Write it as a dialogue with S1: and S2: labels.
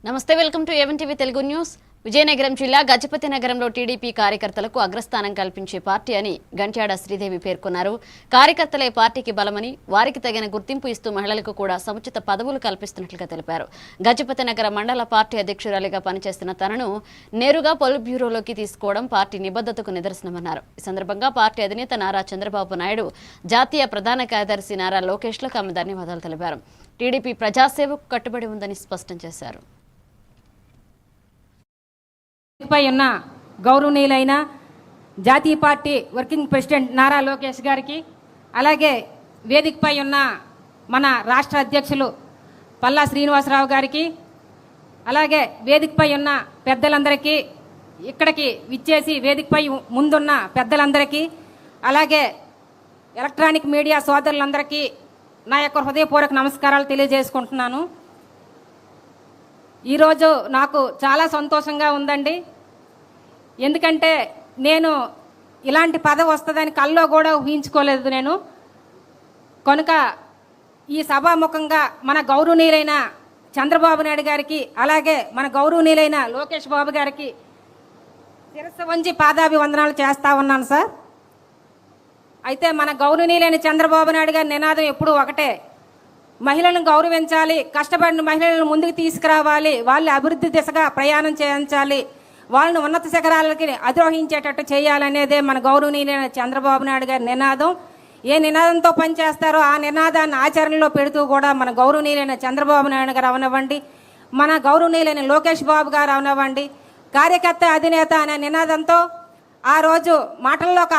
S1: నమస్తే, welcome to A1 TV Telugu news. Vizianagaram జిల్లా గజపతి నగరంలో టీడీపీ కార్యకర్తలకు అగ్రస్థానం కల్పించే పార్టీ అని గంట్యాడ శ్రీదేవి పేర్కొన్నారు. కార్యకర్తలే పార్టీకి బలమని, వారికి తగిన గుర్తింపు ఇస్తూ మహిళలకు కూడా సముచిత పదవులు కల్పిస్తున్నట్లుగా తెలిపారు. గజపతి నగర మండల పార్టీ అధ్యక్షురాలిగా పనిచేస్తున్న తనను నేరుగా పొలిట్ బ్యూరోలోకి తీసుకోవడం పార్టీ నిబద్ధతకు నిదర్శనమన్నారు. ఈ సందర్భంగా పార్టీ అధినేత నారా చంద్రబాబు నాయుడు, జాతీయ ప్రధాన కార్యదర్శి నారా లోకేష్లకు ఆమె ధన్యవాదాలు తెలిపారు. టీడీపీ ప్రజాసేవకు కట్టుబడి ఉందని స్పష్టం చేశారు.
S2: పై ఉన్న గౌరవనీయులైన జాతీయ party working president Nara Lokesh గారికి, అలాగే వేదికపై ఉన్న మన రాష్ట్ర అధ్యక్షులు పల్లా శ్రీనివాసరావు గారికి, అలాగే వేదికపై ఉన్న పెద్దలందరికీ, ఇక్కడికి విచ్చేసి వేదికపై ముందున్న పెద్దలందరికీ, అలాగే ఎలక్ట్రానిక్ మీడియా సోదరులందరికీ నా యొక్క హృదయపూర్వక నమస్కారాలు తెలియజేసుకుంటున్నాను. ఈరోజు నాకు చాలా సంతోషంగా ఉందండి. ఎందుకంటే నేను ఇలాంటి పదవి వస్తుందని కల్లో కూడా ఊహించుకోలేదు నేను. కనుక ఈ సభాముఖంగా మన గౌరవనీయులైన చంద్రబాబు నాయుడు గారికి, అలాగే మన గౌరవనీయులైన లోకేష్ బాబు గారికి శిరస్సు వంచి పాదాభివందనాలు చేస్తా ఉన్నాను సార్. అయితే మన గౌరవనీయులైన చంద్రబాబు నాయుడు గారి నినాదం ఎప్పుడూ ఒకటే: మహిళలను గౌరవించాలి, కష్టపడిన మహిళలను ముందుకు తీసుకురావాలి, వాళ్ళని అభివృద్ధి దిశగా ప్రయాణం చేయించాలి, వాళ్ళని ఉన్నత శిఖరాలకి అధిరోహించేటట్టు చేయాలనేదే మన గౌరవనీయులైన చంద్రబాబు నాయుడు గారి నినాదం. ఏ నినాదంతో పనిచేస్తారో ఆ నినాదాన్ని ఆచరణలో పెడుతూ కూడా మన గౌరవనీయులైన చంద్రబాబు నాయుడు గారు అవనివ్వండి, మన గౌరవనీయులైన లోకేష్ బాబు గారు అవనివ్వండి, కార్యకర్త అధినేత అనే నినాదంతో ఆ రోజు మాటల్లో కాకుండా